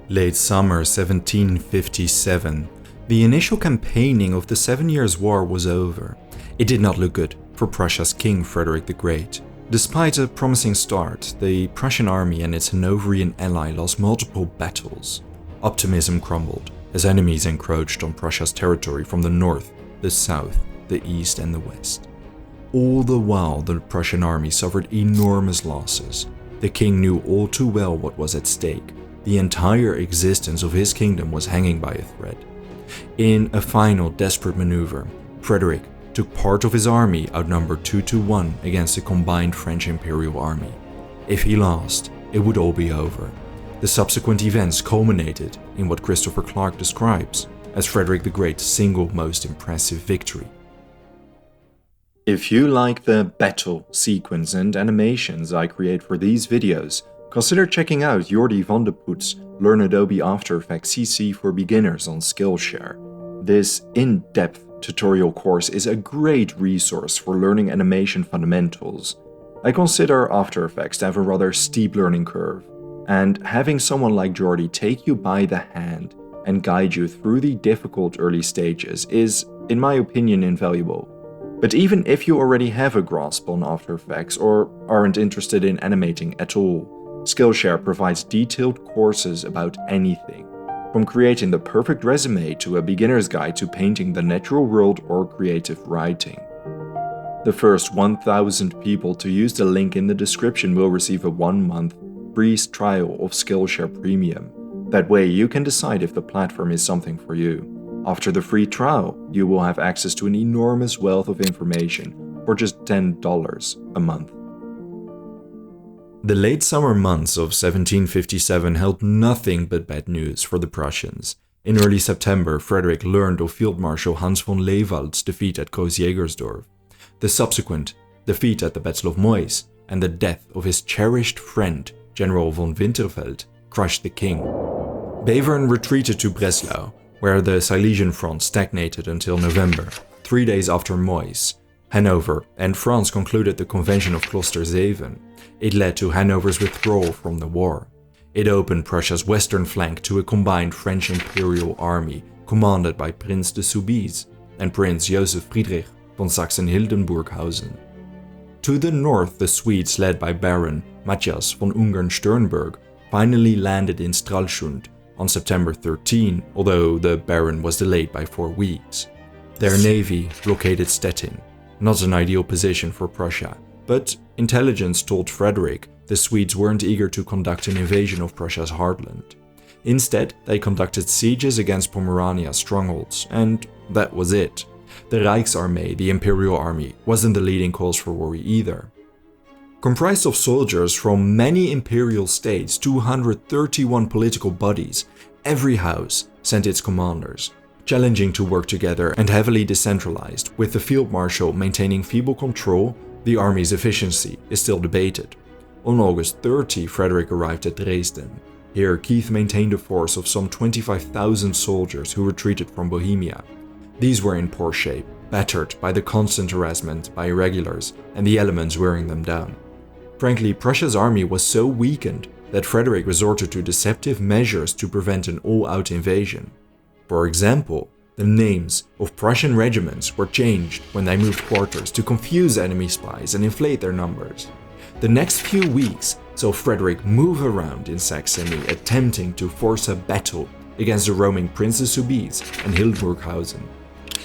Late summer 1757. The initial campaigning of the 7 Years' War was over. It did not look good for Prussia's King Frederick the Great. Despite a promising start, the Prussian army and its Hanoverian ally lost multiple battles. Optimism crumbled as enemies encroached on Prussia's territory from the north, the south, the east and the west. All the while, the Prussian army suffered enormous losses. The king knew all too well what was at stake. The entire existence of his kingdom was hanging by a thread. In a final desperate maneuver, Frederick took part of his army outnumbered 2-1 against the combined French imperial army. If he lost, it would all be over. The subsequent events culminated in what Christopher Clark describes as Frederick the Great's single most impressive victory. If you like the battle sequence and animations I create for these videos, consider checking out Jordi van de Poet's Learn Adobe After Effects CC for Beginners on Skillshare. This in-depth tutorial course is a great resource for learning animation fundamentals. I consider After Effects to have a rather steep learning curve, and having someone like Jordi take you by the hand and guide you through the difficult early stages is, in my opinion, invaluable. But even if you already have a grasp on After Effects or aren't interested in animating at all, Skillshare provides detailed courses about anything, from creating the perfect resume to a beginner's guide to painting the natural world or creative writing. The first 1,000 people to use the link in the description will receive a 1-month free trial of Skillshare Premium. That way you can decide if the platform is something for you. After the free trial, you will have access to an enormous wealth of information for just $10 a month. The late summer months of 1757 held nothing but bad news for the Prussians. In early September, Frederick learned of Field Marshal Hans von Lewald's defeat at Gross-Jägersdorf, the subsequent defeat at the Battle of Moys, and the death of his cherished friend, General von Winterfeld, crushed the king. Bevern retreated to Breslau, where the Silesian front stagnated until November. 3 days after Moys, Hanover and France concluded the Convention of Klosterzeven. It led to Hanover's withdrawal from the war. It opened Prussia's western flank to a combined French imperial army commanded by Prince de Soubise and Prince Joseph Friedrich von Sachsen-Hildenburghausen. To the north, the Swedes, led by Baron Matthias von Ungern-Sternberg, finally landed in Stralsund on September 13, although the Baron was delayed by 4 weeks. Their navy blockaded Stettin, not an ideal position for Prussia, but intelligence told Frederick the Swedes weren't eager to conduct an invasion of Prussia's heartland. Instead, they conducted sieges against Pomerania's strongholds, and that was it. The Reichsarmee, the imperial army, wasn't the leading cause for worry either. Comprised of soldiers from many imperial states, 231 political bodies, every house sent its commanders, challenging to work together and heavily decentralized, with the field marshal maintaining feeble control. The army's efficiency is still debated. On August 30, Frederick arrived at Dresden. Here, Keith maintained a force of some 25,000 soldiers who retreated from Bohemia. These were in poor shape, battered by the constant harassment by irregulars and the elements wearing them down. Frankly, Prussia's army was so weakened that Frederick resorted to deceptive measures to prevent an all-out invasion. For example, the names of Prussian regiments were changed when they moved quarters to confuse enemy spies and inflate their numbers. The next few weeks saw Frederick move around in Saxony, attempting to force a battle against the roaming Princes Soubise and Hildburghausen.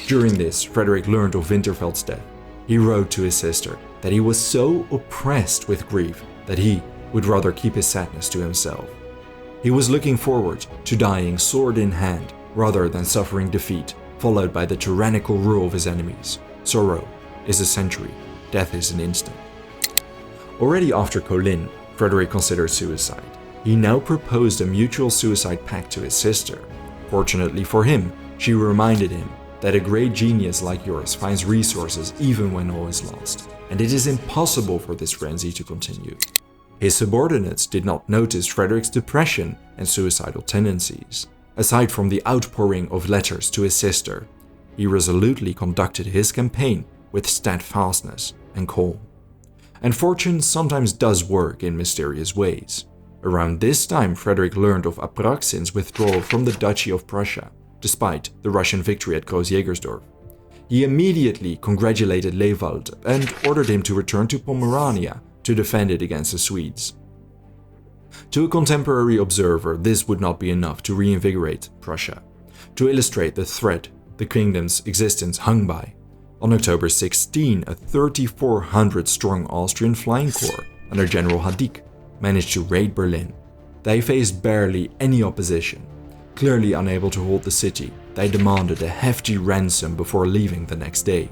During this, Frederick learned of Winterfeld's death. He wrote to his sister that he was so oppressed with grief that he would rather keep his sadness to himself. He was looking forward to dying sword in hand rather than suffering defeat, followed by the tyrannical rule of his enemies. Sorrow is a century, death is an instant. Already after Kolin, Frederick considered suicide. He now proposed a mutual suicide pact to his sister. Fortunately for him, she reminded him that a great genius like yours finds resources even when all is lost, and it is impossible for this frenzy to continue. His subordinates did not notice Frederick's depression and suicidal tendencies. Aside from the outpouring of letters to his sister, he resolutely conducted his campaign with steadfastness and calm. And fortune sometimes does work in mysterious ways. Around this time, Frederick learned of Apráxin's withdrawal from the Duchy of Prussia, despite the Russian victory at Gross-Jägersdorf. He immediately congratulated Lewald and ordered him to return to Pomerania to defend it against the Swedes. To a contemporary observer, this would not be enough to reinvigorate Prussia. To illustrate the threat the kingdom's existence hung by, on October 16, a 3,400-strong Austrian flying corps under General Hadik managed to raid Berlin. They faced barely any opposition. Clearly unable to hold the city, they demanded a hefty ransom before leaving the next day.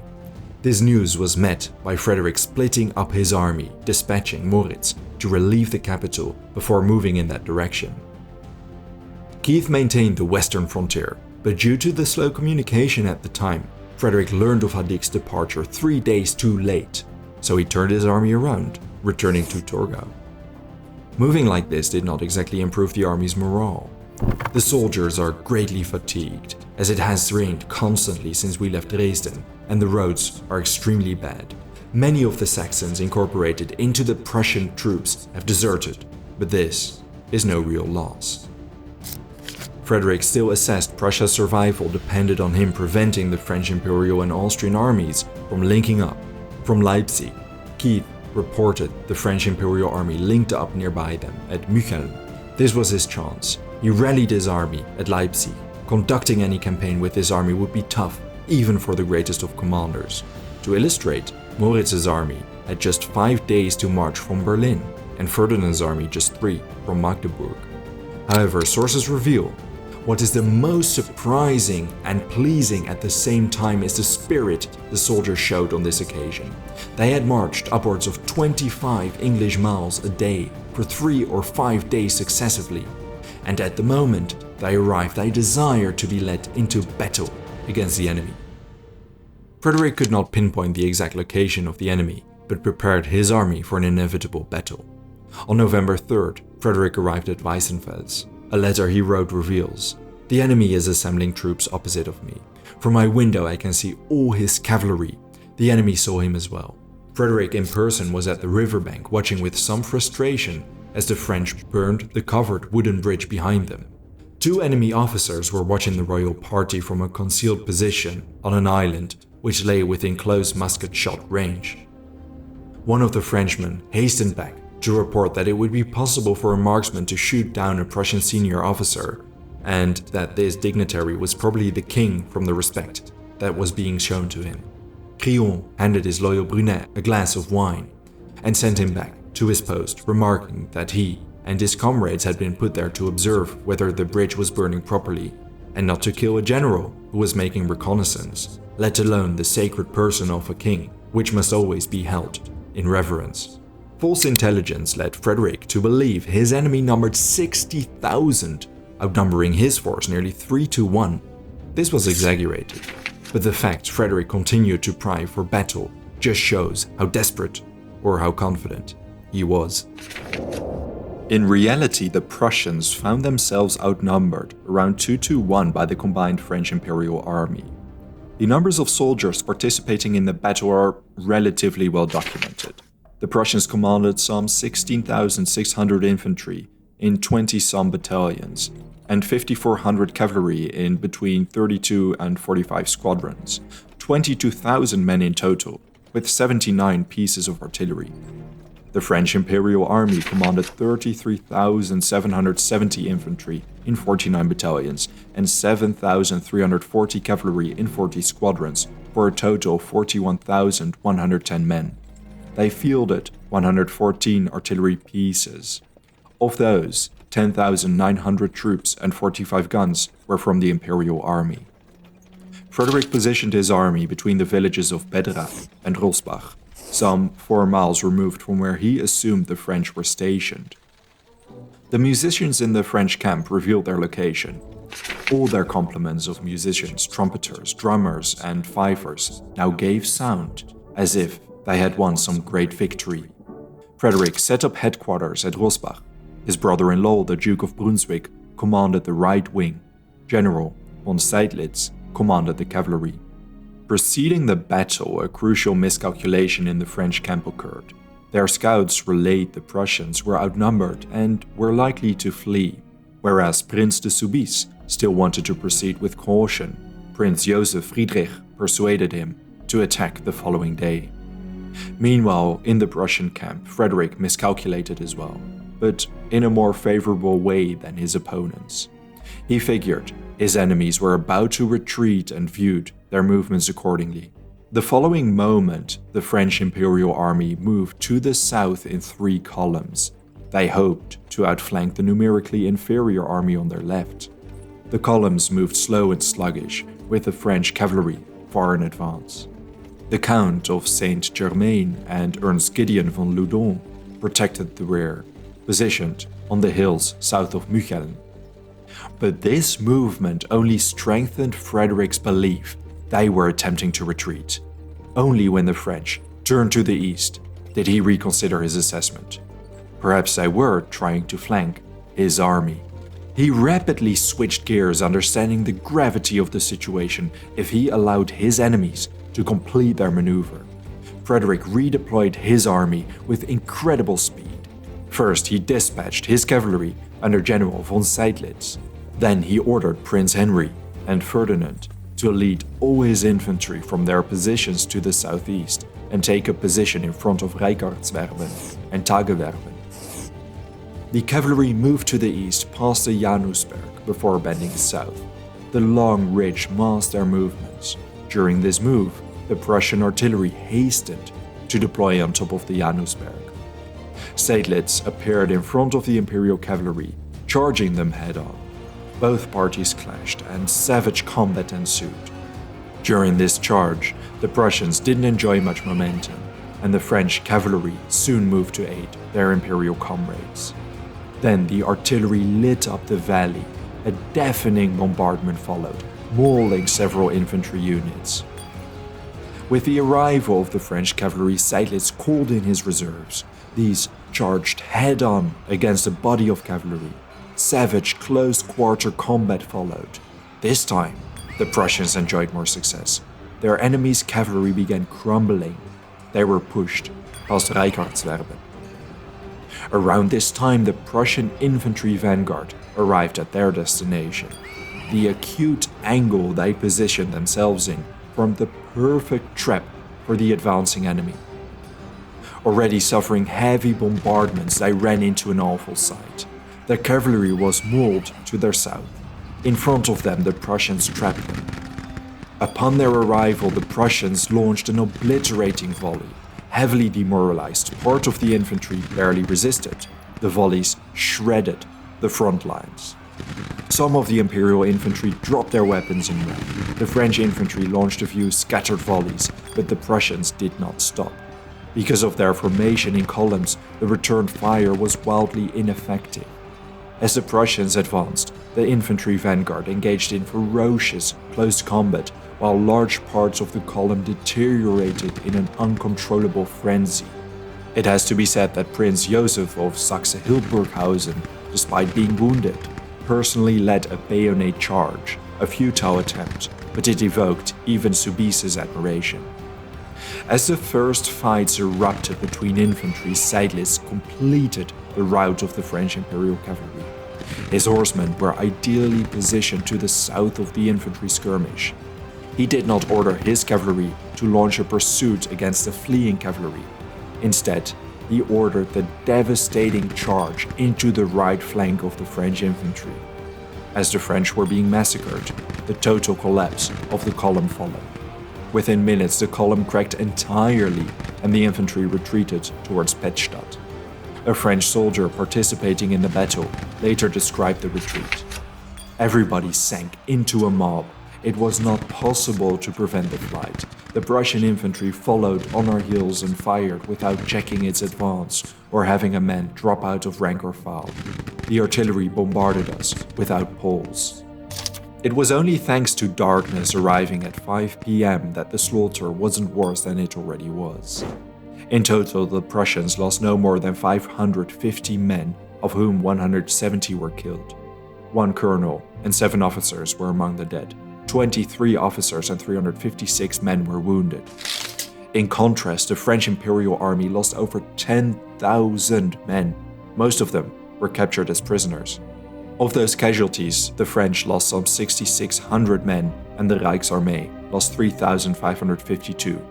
This news was met by Frederick splitting up his army, dispatching Moritz to relieve the capital before moving in that direction. Keith maintained the western frontier, but due to the slow communication at the time, Frederick learned of Hadik's departure 3 days too late, so he turned his army around, returning to Torgau. Moving like this did not exactly improve the army's morale. The soldiers are greatly fatigued, as it has rained constantly since we left Dresden, and the roads are extremely bad. Many of the Saxons incorporated into the Prussian troops have deserted, but this is no real loss. Frederick still assessed Prussia's survival depended on him preventing the French Imperial and Austrian armies from linking up. From Leipzig, Keith reported the French Imperial army linked up nearby them at Mücheln. This was his chance. He rallied his army at Leipzig. Conducting any campaign with this army would be tough, even for the greatest of commanders. To illustrate, Moritz's army had just 5 days to march from Berlin, and Ferdinand's army just 3 from Magdeburg. However, sources reveal what is the most surprising and pleasing at the same time is the spirit the soldiers showed on this occasion. They had marched upwards of 25 English miles a day for 3 or 5 days successively, and at the moment they arrived, they desired to be led into battle against the enemy. Frederick could not pinpoint the exact location of the enemy, but prepared his army for an inevitable battle. On November 3rd, Frederick arrived at Weissenfels. A letter he wrote reveals, "The enemy is assembling troops opposite of me. From my window I can see all his cavalry. The enemy saw him as well." Frederick in person was at the riverbank watching with some frustration as the French burned the covered wooden bridge behind them. 2 enemy officers were watching the royal party from a concealed position on an island which lay within close musket shot range. One of the Frenchmen hastened back to report that it would be possible for a marksman to shoot down a Prussian senior officer, and that this dignitary was probably the king from the respect that was being shown to him. Crillon handed his loyal Brunet a glass of wine and sent him back to his post, remarking that he and his comrades had been put there to observe whether the bridge was burning properly, and not to kill a general who was making reconnaissance, let alone the sacred person of a king, which must always be held in reverence. False intelligence led Frederick to believe his enemy numbered 60,000, outnumbering his force nearly 3 to 1. This was exaggerated, but the fact Frederick continued to pry for battle just shows how desperate or how confident he was. In reality, the Prussians found themselves outnumbered around 2 to 1 by the combined French Imperial Army. The numbers of soldiers participating in the battle are relatively well documented. The Prussians commanded some 16,600 infantry in 20-some battalions, and 5,400 cavalry in between 32 and 45 squadrons, 22,000 men in total, with 79 pieces of artillery. The French Imperial Army commanded 33,770 infantry in 49 battalions and 7,340 cavalry in 40 squadrons, for a total of 41,110 men. They fielded 114 artillery pieces. Of those, 10,900 troops and 45 guns were from the Imperial Army. Frederick positioned his army between the villages of Bedrath and Rossbach, some 4 miles removed from where he assumed the French were stationed. The musicians in the French camp revealed their location. All their complements of musicians, trumpeters, drummers, and fifers now gave sound, as if they had won some great victory. Frederick set up headquarters at Rossbach. His brother-in-law, the Duke of Brunswick, commanded the right wing. General von Seydlitz commanded the cavalry. Preceding the battle, a crucial miscalculation in the French camp occurred. Their scouts relayed the Prussians were outnumbered and were likely to flee, whereas Prince de Soubise still wanted to proceed with caution. Prince Joseph Friedrich persuaded him to attack the following day. Meanwhile, in the Prussian camp, Frederick miscalculated as well, but in a more favorable way than his opponents. He figured his enemies were about to retreat and viewed their movements accordingly. The following moment, the French Imperial Army moved to the south in 3 columns. They hoped to outflank the numerically inferior army on their left. The columns moved slow and sluggish, with the French cavalry far in advance. The Count of Saint-Germain and Ernst Gideon von Loudon protected the rear, positioned on the hills south of Mückeln. But this movement only strengthened Frederick's belief they were attempting to retreat. Only when the French turned to the east did he reconsider his assessment. Perhaps they were trying to flank his army. He rapidly switched gears, understanding the gravity of the situation if he allowed his enemies to complete their maneuver. Frederick redeployed his army with incredible speed. First, he dispatched his cavalry under General von Seydlitz. Then he ordered Prince Henry and Ferdinand to lead all his infantry from their positions to the southeast and take a position in front of Reikartswerben and Tagewerben. The cavalry moved to the east past the Janusberg before bending south. The long ridge masked their movements. During this move, the Prussian artillery hastened to deploy on top of the Janusberg. Seydlitz appeared in front of the Imperial cavalry, charging them head-on. Both parties clashed and savage combat ensued. During this charge, the Prussians didn't enjoy much momentum, and the French cavalry soon moved to aid their Imperial comrades. Then the artillery lit up the valley. A deafening bombardment followed, mauling several infantry units. With the arrival of the French cavalry, Seydlitz called in his reserves. These charged head-on against a body of cavalry. Savage close-quarter combat followed. This time, the Prussians enjoyed more success. Their enemy's cavalry began crumbling. They were pushed past Reikartswerben. Around this time, the Prussian infantry vanguard arrived at their destination. The acute angle they positioned themselves in formed the perfect trap for the advancing enemy. Already suffering heavy bombardments, they ran into an awful sight. Their cavalry was mauled to their south. In front of them, the Prussians trapped them. Upon their arrival, the Prussians launched an obliterating volley. Heavily demoralized, part of the infantry barely resisted. The volleys shredded the front lines. Some of the Imperial infantry dropped their weapons and ran. The French infantry launched a few scattered volleys, but the Prussians did not stop. Because of their formation in columns, the return fire was wildly ineffective. As the Prussians advanced, the infantry vanguard engaged in ferocious close combat, while large parts of the column deteriorated in an uncontrollable frenzy. It has to be said that Prince Joseph of Saxe-Hildburghausen, despite being wounded, personally led a bayonet charge, a futile attempt, but it evoked even Soubise's admiration. As the first fights erupted between infantry, Seydlitz completed the rout of the French Imperial cavalry. His horsemen were ideally positioned to the south of the infantry skirmish. He did not order his cavalry to launch a pursuit against the fleeing cavalry. Instead, he ordered the devastating charge into the right flank of the French infantry. As the French were being massacred, the total collapse of the column followed. Within minutes, the column cracked entirely and the infantry retreated towards Pettstadt. A French soldier participating in the battle later described the retreat. Everybody sank into a mob. It was not possible to prevent the flight. The Prussian infantry followed on our heels and fired without checking its advance or having a man drop out of rank or file. The artillery bombarded us without pause. It was only thanks to darkness arriving at 5 p.m. that the slaughter wasn't worse than it already was. In total, the Prussians lost no more than 550 men, of whom 170 were killed. 1 colonel and 7 officers were among the dead. 23 officers and 356 men were wounded. In contrast, the French Imperial Army lost over 10,000 men. Most of them were captured as prisoners. Of those casualties, the French lost some 6,600 men and the Rijksarmee lost 3,552.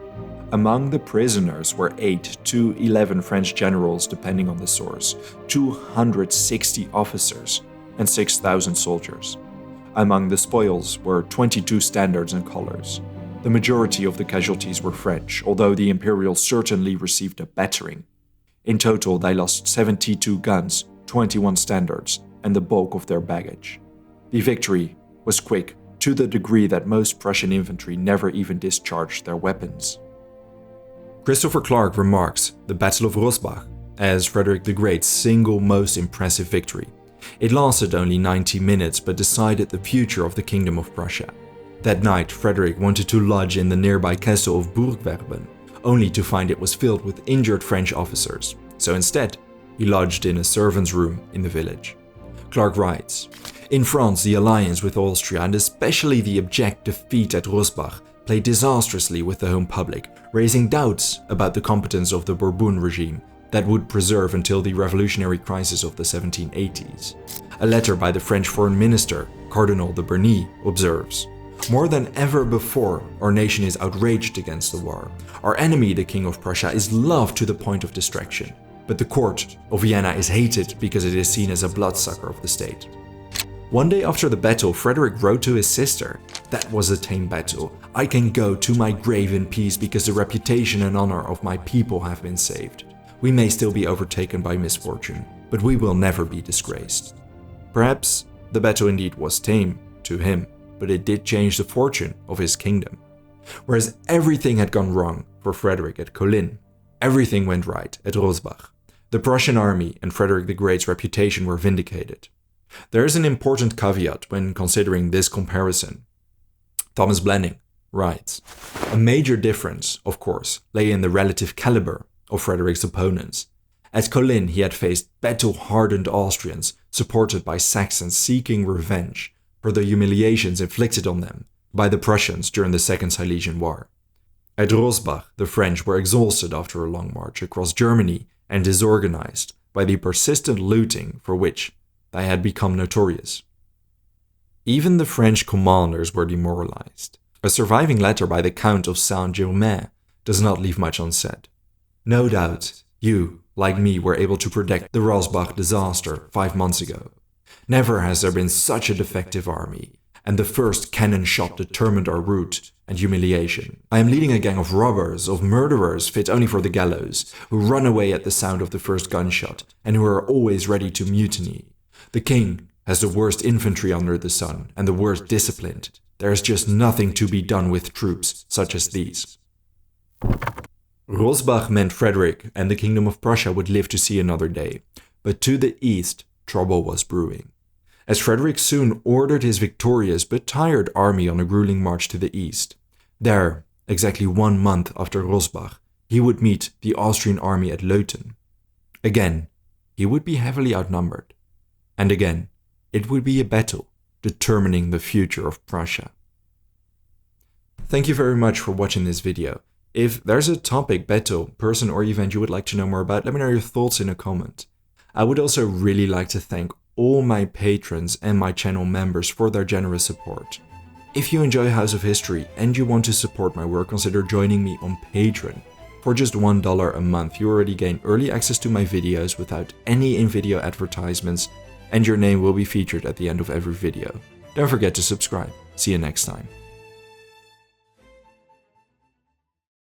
Among the prisoners were 8 to 11 French generals, depending on the source, 260 officers, and 6,000 soldiers. Among the spoils were 22 standards and colors. The majority of the casualties were French, although the Imperials certainly received a battering. In total, they lost 72 guns, 21 standards, and the bulk of their baggage. The victory was quick, to the degree that most Prussian infantry never even discharged their weapons. Christopher Clark remarks the Battle of Rossbach as Frederick the Great's single most impressive victory. It lasted only 90 minutes but decided the future of the Kingdom of Prussia. That night, Frederick wanted to lodge in the nearby castle of Burgwerben, only to find it was filled with injured French officers. So instead, he lodged in a servant's room in the village. Clark writes, "In France, the alliance with Austria and especially the abject defeat at Rossbach played disastrously with the home public, raising doubts about the competence of the Bourbon regime that would preserve until the revolutionary crisis of the 1780s. A letter by the French foreign minister, Cardinal de Bernis, observes, "More than ever before, our nation is outraged against the war. Our enemy, the King of Prussia, is loved to the point of distraction. But the court of Vienna is hated because it is seen as a bloodsucker of the state." One day after the battle, Frederick wrote to his sister, "That was a tame battle. I can go to my grave in peace because the reputation and honor of my people have been saved. We may still be overtaken by misfortune, but we will never be disgraced." Perhaps the battle indeed was tame to him, but it did change the fortune of his kingdom. Whereas everything had gone wrong for Frederick at Kolin, everything went right at Rossbach. The Prussian army and Frederick the Great's reputation were vindicated. There is an important caveat when considering this comparison. Thomas Blenning writes, "A major difference, of course, lay in the relative caliber of Frederick's opponents. At Kolin he had faced battle-hardened Austrians supported by Saxons seeking revenge for the humiliations inflicted on them by the Prussians during the Second Silesian War. At Rossbach, the French were exhausted after a long march across Germany and disorganized by the persistent looting for which they had become notorious. Even the French commanders were demoralized. A surviving letter by the Count of Saint-Germain does not leave much unsaid. No doubt, you, like me, were able to predict the Rossbach disaster 5 months ago. Never has there been such a defective army, and the first cannon shot determined our route and humiliation. I am leading a gang of robbers, of murderers fit only for the gallows, who run away at the sound of the first gunshot, and who are always ready to mutiny. The king has the worst infantry under the sun, and the worst disciplined. There is just nothing to be done with troops such as these." Rossbach meant Frederick and the Kingdom of Prussia would live to see another day, but to the east, trouble was brewing. As Frederick soon ordered his victorious but tired army on a grueling march to the east. There, exactly 1 month after Rossbach, he would meet the Austrian army at Leuthen. Again, he would be heavily outnumbered. And again, it would be a battle determining the future of Prussia. Thank you very much for watching this video. If there's a topic, battle, person or event you would like to know more about, let me know your thoughts in a comment. I would also really like to thank all my patrons and my channel members for their generous support. If you enjoy House of History and you want to support my work, consider joining me on Patreon. For just $1 a month, you already gain early access to my videos without any in-video advertisements, and your name will be featured at the end of every video. Don't forget to subscribe. See you next time.